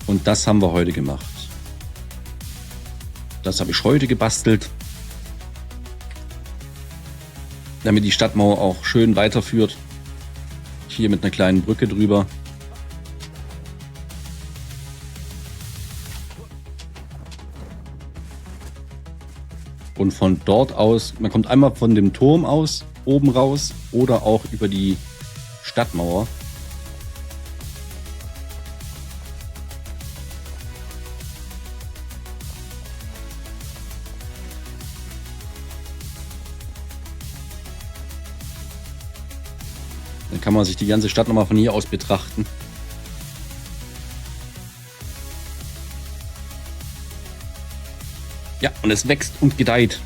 Und das haben wir heute gemacht. Das habe ich heute gebastelt, damit die Stadtmauer auch schön weiterführt. Hier mit einer kleinen Brücke drüber. Und von dort aus, man kommt einmal von dem Turm aus, oben raus, oder auch über die Stadtmauer. Dann kann man sich die ganze Stadt nochmal von hier aus betrachten. Ja, und es wächst und gedeiht.